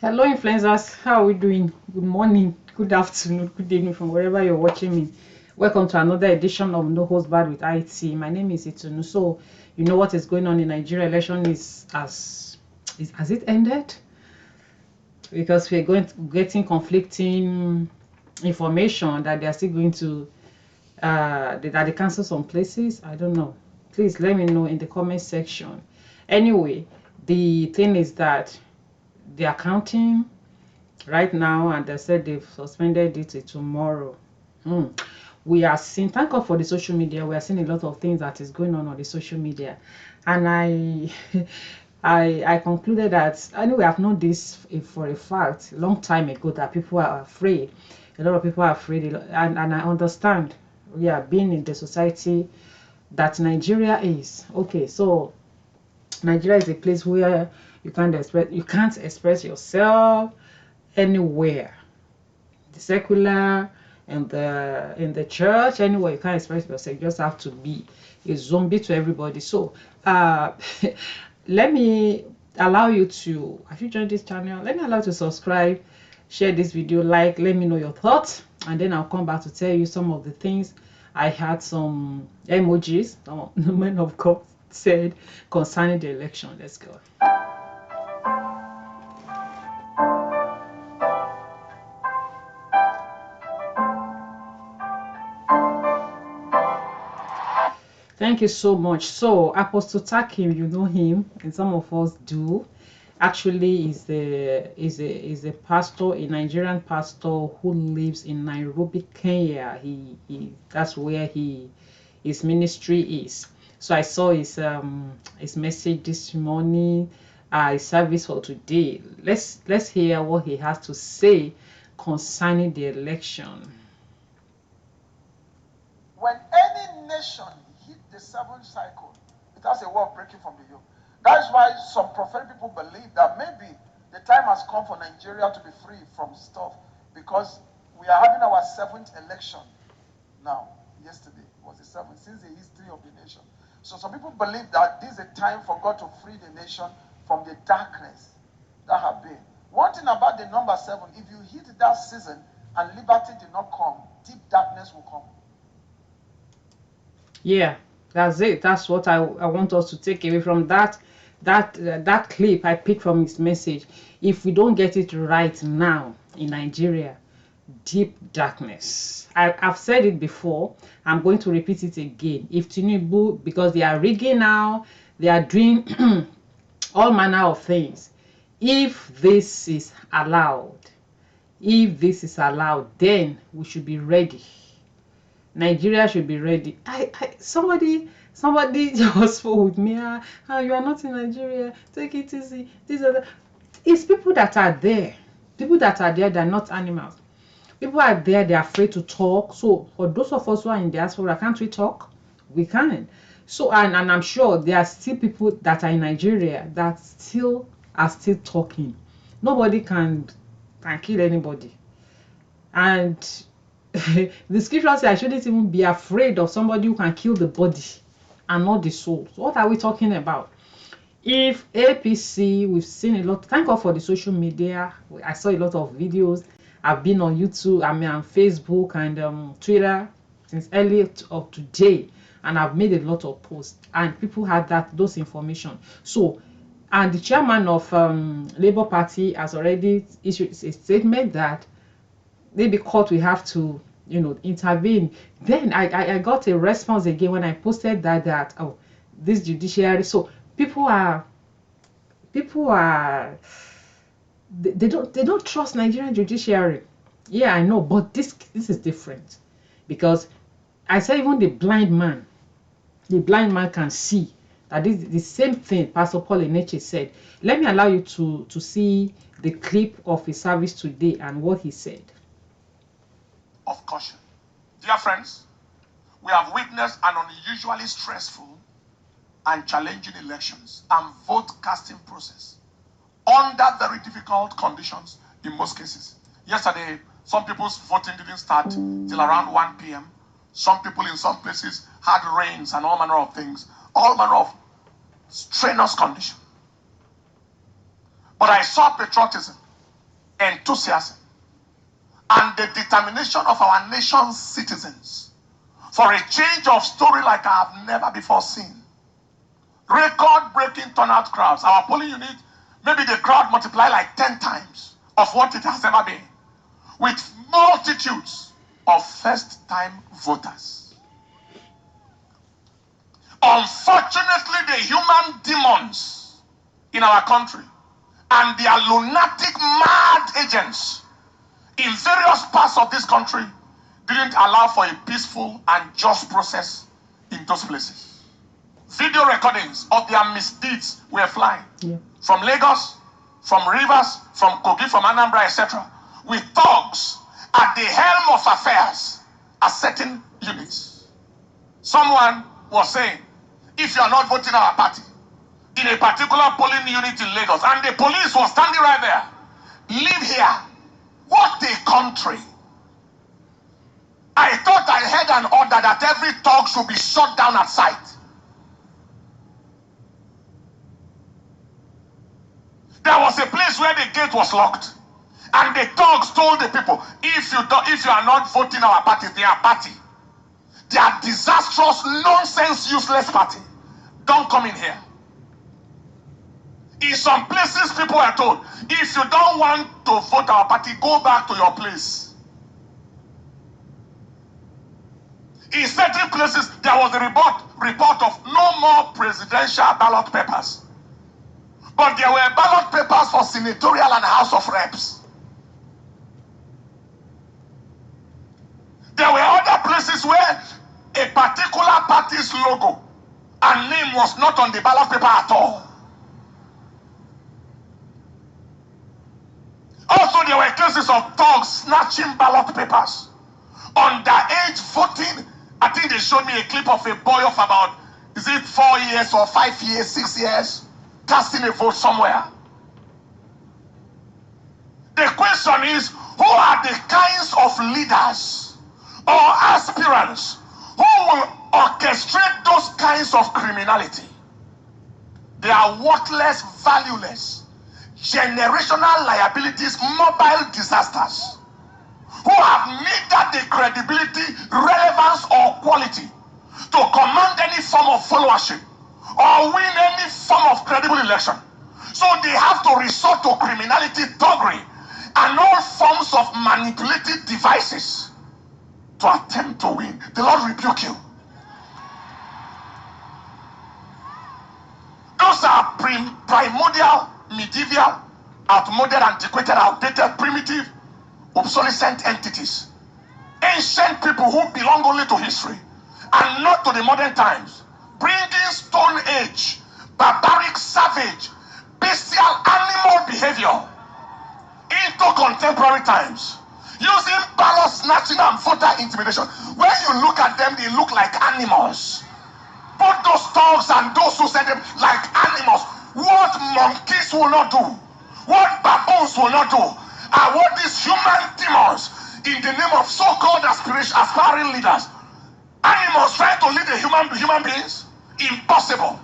Hello, influencers. How are we doing? Good morning, good afternoon, good evening from wherever you're watching me. Welcome to another edition of No Host Bad with IT. My name is Itunu. So, you know what is going on in Nigeria election has it ended? Because we're getting conflicting information that they are still going to that they cancel some places. I don't know. Please let me know in the comment section. Anyway, the thing is that they are counting right now, and they said they've suspended it till tomorrow. We are seeing, thank God for the social media, we are seeing a lot of things that is going on the social media, and I I concluded that anyway, I've known this for a fact a long time ago, that people are afraid. A lot of people are afraid, and I understand. Yeah, being in the society that Nigeria is. Okay, so Nigeria is a place where you can't express yourself anywhere, the secular and in the church, anywhere you can't express yourself. You just have to be a zombie to everybody. So let me allow you to, have you joined this channel, let me allow you to subscribe, share this video, like, let me know your thoughts, and then I'll come back to tell you some of the things. I had some emojis the men of God said concerning the election. Let's go. Thank you so much. So Apostle Takim, you know him, and some of us do. Actually, is a pastor, a Nigerian pastor who lives in Nairobi, Kenya. He that's where his ministry is. So I saw his message this morning, his service for today. Let's hear what he has to say concerning the election. When any nation hit the seventh cycle, it has a way of breaking from the yoke. That's why some prophetic people believe that maybe the time has come for Nigeria to be free from stuff, because we are having our seventh election now. Yesterday was the seventh since the history of the nation. So some people believe that this is a time for God to free the nation from the darkness that have been. One thing about the number 7, if you hit that season and liberty did not come, deep darkness will come. Yeah, that's it. That's what I want us to take away from that clip I picked from his message. If we don't get it right now in Nigeria, deep darkness. I've said it before, I'm going to repeat it again. If Tinubu, because they are rigging now, they are doing all manner of things. If this is allowed, then we should be ready. Nigeria should be ready. Somebody just spoke with me. You are not in Nigeria. Take it easy. These are the. It's people that are there. People that are there, they're not animals. People are there, they're afraid to talk. So for those of us who are in diaspora, can't we talk? We can. So and I'm sure there are still people that are in Nigeria that are still talking. Nobody can kill anybody. And the scripture says I shouldn't even be afraid of somebody who can kill the body and not the soul. So what are we talking about? If APC, we've seen a lot. Thank God for the social media. I saw a lot of videos. I've been on YouTube, on Facebook and Twitter since early of today, and I've made a lot of posts, and people had those information. So, and the chairman of Labour Party has already issued a statement that maybe court will have to intervene. Then I got a response again when I posted that oh, this judiciary. So people are they don't trust Nigerian judiciary. Yeah, I know, but this is different, because I say even the blind man can see that this is the same thing Pastor Paul Enenche said. Let me allow you to see the clip of his service today and what he said. Of caution. Dear friends, we have witnessed an unusually stressful and challenging elections and vote casting process under very difficult conditions in most cases. Yesterday, some people's voting didn't start till around 1 p.m. Some people in some places had rains and all manner of things, all manner of strenuous conditions. But I saw patriotism. enthusiasm, and the determination of our nation's citizens for a change of story like I have never before seen. Record-breaking turnout crowds. Our polling unit, maybe the crowd multiply like 10 times of what it has ever been, with multitudes of first-time voters. Unfortunately, the human demons in our country and their lunatic, mad agents in various parts of this country didn't allow for a peaceful and just process in those places. Video recordings of their misdeeds were flying from Lagos, from Rivers, from Kogi, from Anambra, etc., with thugs at the helm of affairs at certain units. Someone was saying, if you are not voting our party in a particular polling unit in Lagos, and the police was standing right there, leave here. What a country. I thought I heard an order that every thug should be shot down at sight. There was a place where the gate was locked, and the thugs told the people, if you are not voting our party, their disastrous, nonsense, useless party, don't come in here. In some places, people are told, if you don't want to vote our party, go back to your place. In certain places, there was a report of no more presidential ballot papers. But there were ballot papers for senatorial and House of Reps. There were other places where a particular party's logo and name was not on the ballot paper at all. Also, there were cases of thugs snatching ballot papers. Underage voting. I think they showed me a clip of a boy of about, is it 4 years or 5 years, 6 years, casting a vote somewhere. The question is, who are the kinds of leaders or aspirants who will orchestrate those kinds of criminality? They are worthless, valueless, generational liabilities, mobile disasters, who have neither the credibility, relevance, or quality to command any form of followership or win any form of credible election. So they have to resort to criminality, thuggery, and all forms of manipulative devices to attempt to win. The Lord rebuke you. Those are primordial, medieval, outmoded, antiquated, outdated, primitive, obsolescent entities. Ancient people who belong only to history and not to the modern times, bringing Stone Age, barbaric, savage, bestial, animal behavior into contemporary times, using ballot snatching and voter intimidation. When you look at them, they look like animals. Both those dogs and those who send them like animals. What monkeys will not do, what baboons will not do, are what these human demons in the name of so-called aspiring leaders, animals trying to lead the human beings? Impossible.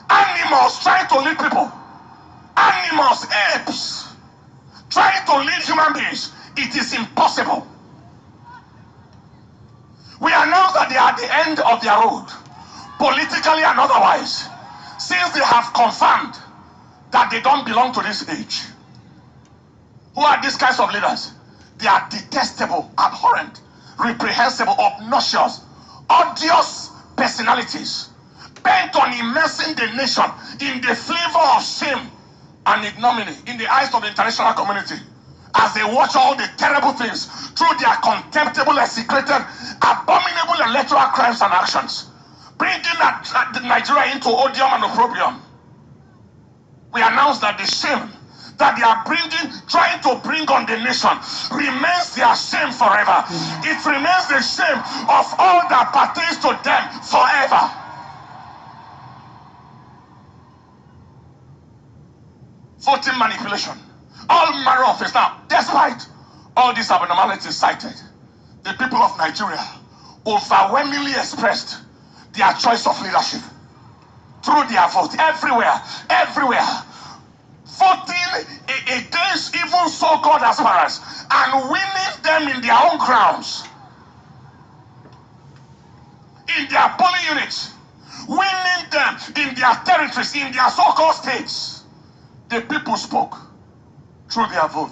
Animals trying to lead people. Animals, apes, trying to lead human beings. It is impossible. We announce that they are at the end of their road, politically and otherwise, since they have confirmed that they don't belong to this age. Who are these kinds of leaders? They are detestable, abhorrent, reprehensible, obnoxious, odious personalities, bent on immersing the nation in the flavor of shame and ignominy in the eyes of the international community, as they watch all the terrible things through their contemptible, execrated, abominable electoral crimes and actions, bringing Nigeria into odium and opprobrium. We announce that the shame that they are trying to bring on the nation remains their shame forever. It remains the shame of all that pertains to them forever. Voting manipulation, all manner of things. Now, despite all these abnormalities cited, the people of Nigeria overwhelmingly expressed their choice of leadership through their vote everywhere. so-called aspirants and winning them in their own grounds, in their polling units, winning them in their territories, in their so-called states. The people spoke through their vote.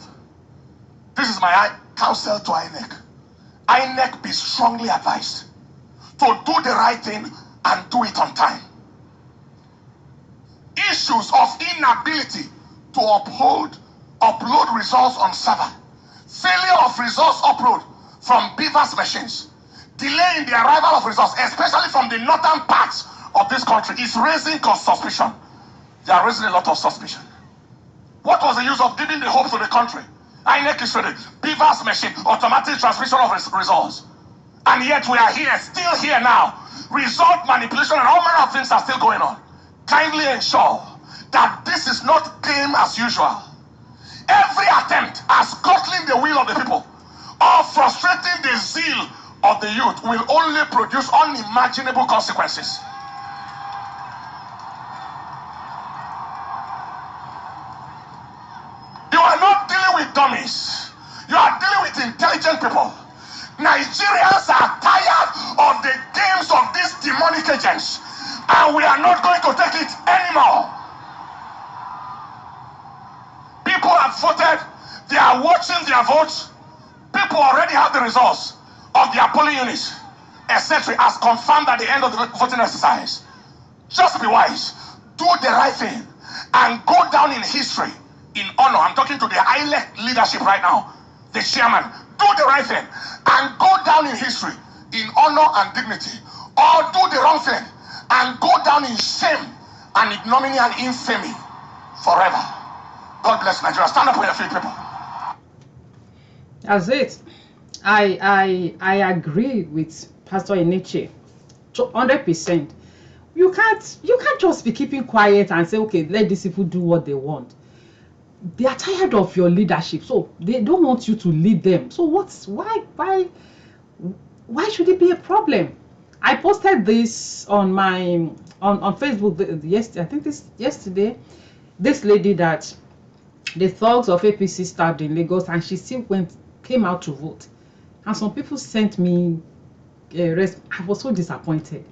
This is my counsel to INEC. INEC be strongly advised to do the right thing and do it on time. Issues of inability to upload results on server, failure of results upload from beavers machines, delay in the arrival of results, especially from the northern parts of this country, is raising suspicion. They are raising a lot of suspicion. What was the use of giving the hope to the country? INEC is ready. Beavers machine, automatic transmission of results. And yet we are here, still here now. Result manipulation and all manner of things are still going on. Kindly ensure that this is not game as usual. Every attempt at scuttling the will of the people or frustrating the zeal of the youth will only produce unimaginable consequences. You are not dealing with dummies. You are dealing with intelligent people. Nigerians are tired of the games of these demonic agents, and we are not going to take it anymore. People have voted. They are watching their votes. People already have the results of their polling units, etc., as confirmed at the end of the voting exercise. Just be wise. Do the right thing and go down in history in honor. I'm talking to the INEC leadership right now, the chairman. Do the right thing and go down in history in honor and dignity, or do the wrong thing and go down in shame and ignominy and infamy forever. God bless Nigeria. Stand up for your feet, people. That's it. I agree with Pastor Enenche 100%. You can't just be keeping quiet and say, okay, let these people do what they want. They are tired of your leadership, so they don't want you to lead them. So why should it be a problem? I posted this on my on Facebook yesterday. I think yesterday. This lady that the thugs of APC stabbed in Lagos, and she still came out to vote. And some people sent me I was so disappointed.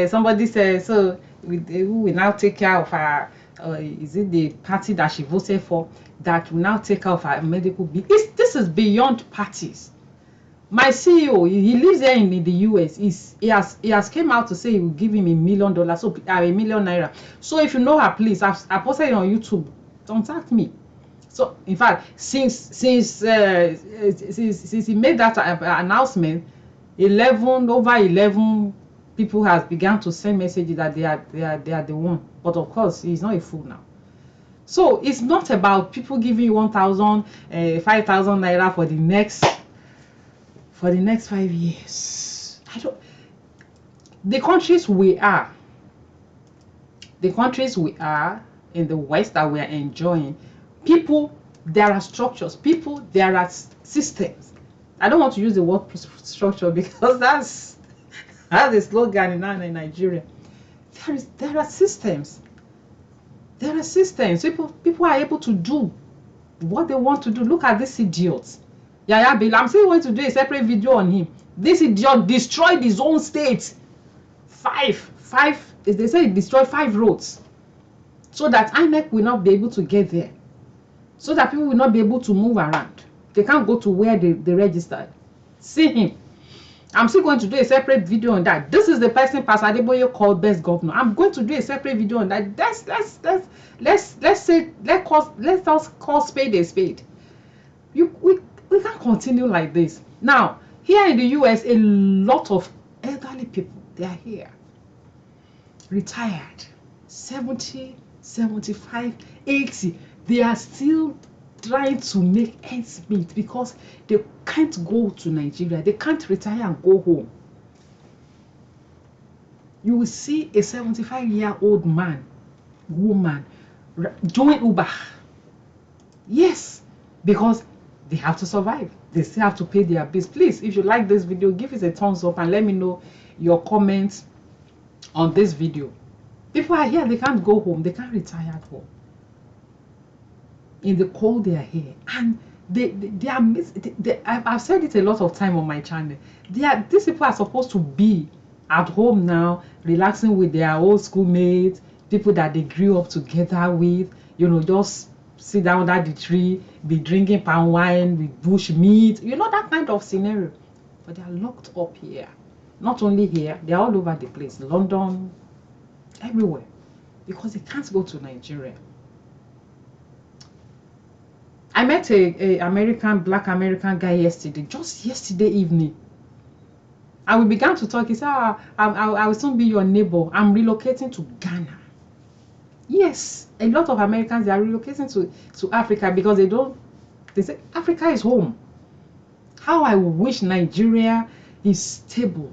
Somebody said, so we will now take care of her. Is it the party that she voted for that will now take care of her medical bill? This is beyond parties. My CEO, he lives there in the US. He has came out to say he will give him $1 million, so $1 million naira. So if you know her, please, I posted it on YouTube. Contact me. So in fact, since he made that announcement, over 11 people has begun to send messages that they are the one. But of course, he's not a fool now. So it's not about people giving you 1,000, 5,000 naira for the next 5 years. The countries we are in the West that we are enjoying, people, there are structures. People, there are systems. I don't want to use the word structure because that's the slogan in Nigeria. There are systems. There are systems. People are able to do what they want to do. Look at this idiot. Yaya Bello. I'm still going to do a separate video on him. This idiot destroyed his own state. Five. They say he destroyed 5 roads, so that INEC will not be able to get there, so that people will not be able to move around. They can't go to where they registered. See him. I'm still going to do a separate video on that. This is the person Pastor Adeboye called best governor. I'm going to do a separate video on that. Let's call spade a spade. We can't continue like this. Now, here in the US, a lot of elderly people, they are here, retired, 70, 75, 80. They are still trying to make ends meet because they can't go to Nigeria. They can't retire and go home. You will see a 75-year-old man, woman, doing Uber. Yes, because they have to survive. They still have to pay their bills. Please, if you like this video, give it a thumbs up and let me know your comments on this video. People are here, they can't go home, they can't retire at home. in the cold they are here, and they are I've said it a lot of time on my channel. These people are supposed to be at home now, relaxing with their old schoolmates, people that they grew up together with, you know, just sit down under the tree, be drinking palm wine with bush meat, you know, that kind of scenario. But they are locked up here. Not only here, they are all over the place, London, everywhere, because they can't go to Nigeria. I met a black American guy yesterday, just yesterday evening. And we began to talk. He said, I will soon be your neighbor. I'm relocating to Ghana. Yes, a lot of Americans, they are relocating to Africa because they say Africa is home. How I wish Nigeria is stable.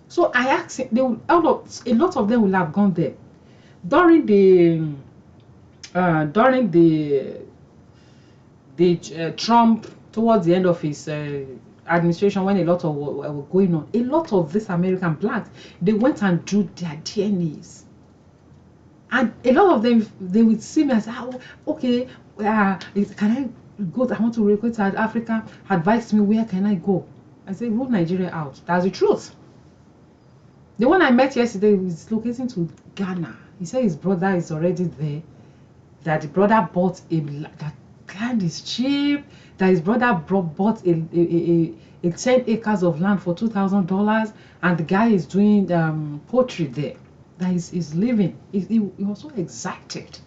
So I asked him, a lot of them will have gone there. During the Trump, towards the end of his administration, when a lot of were going on, a lot of these American blacks, they went and drew their DNAs, and a lot of them, they would see me and say, oh, okay, can I go? I want to relocate to Africa. Advise me, where can I go? I say, rule Nigeria out. That's the truth. The one I met yesterday was locating to Ghana. He said his brother is already there, that the brother bought that land is cheap, that his brother bought a 10 acres of land for $2,000, and the guy is doing poultry there, that is living. He was so excited.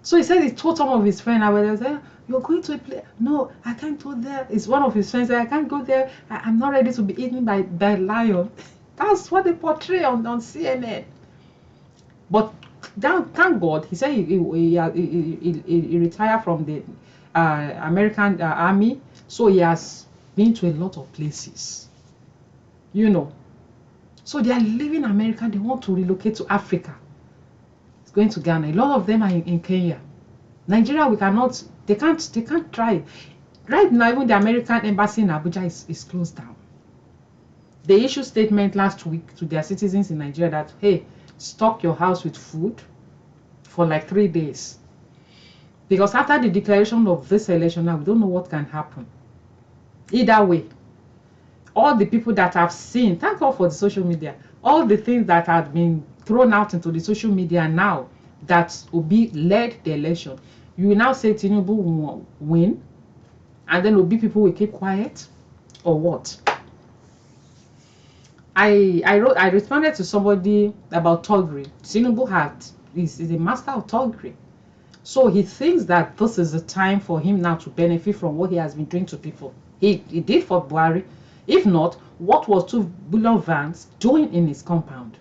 So he said he told some of his friends, I was there, you're going to a place. No, I can't go there. It's one of his friends said, I can't go there. I'm not ready to be eaten by lion. That's what they portray on CNN. But thank God, he said he retired from the American army, so he has been to a lot of places, you know. So they are leaving America, they want to relocate to Africa. It's going to Ghana. A lot of them are in Kenya. Nigeria, they can't try. Right now, even the American embassy in Abuja is closed down. They issued statement last week to their citizens in Nigeria that, hey, stock your house with food for like 3 days, because after the declaration of this election now, we don't know what can happen. Either way, all the people that have seen, thank God for the social media, all the things that have been thrown out into the social media now that Obi led the election, you will now say Tinubu will win, and then Obi people will keep quiet, or what? I responded to somebody about thuggery. Tinubu is a master of thuggery. So he thinks that this is the time for him now to benefit from what he has been doing to people. He did for Buhari. If not, what was 2 bullion vans doing in his compound?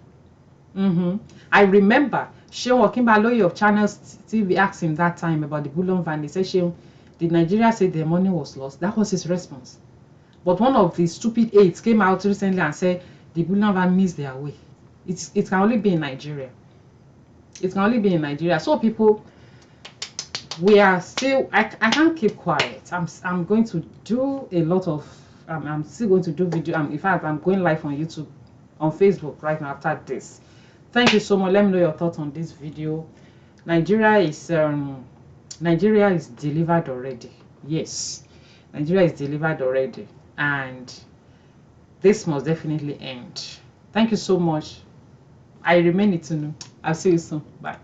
I remember Sheon Okinbaloye of Channels TV asked him that time about the bullion van. They said, Sheon, did Nigeria say their money was lost? That was his response. But one of the stupid aides came out recently and said the bullion van missed their way. It can only be in Nigeria. It can only be in Nigeria. So people, we are still, I can't keep quiet. I'm going to do a lot of I'm still going to do video. In fact, I'm going live on YouTube, on Facebook right now after this. Thank you so much. Let me know your thoughts on this video. Nigeria is delivered already. Yes, Nigeria is delivered already, and this must definitely end. Thank you so much. I remain Itunu. I'll see you soon. Bye.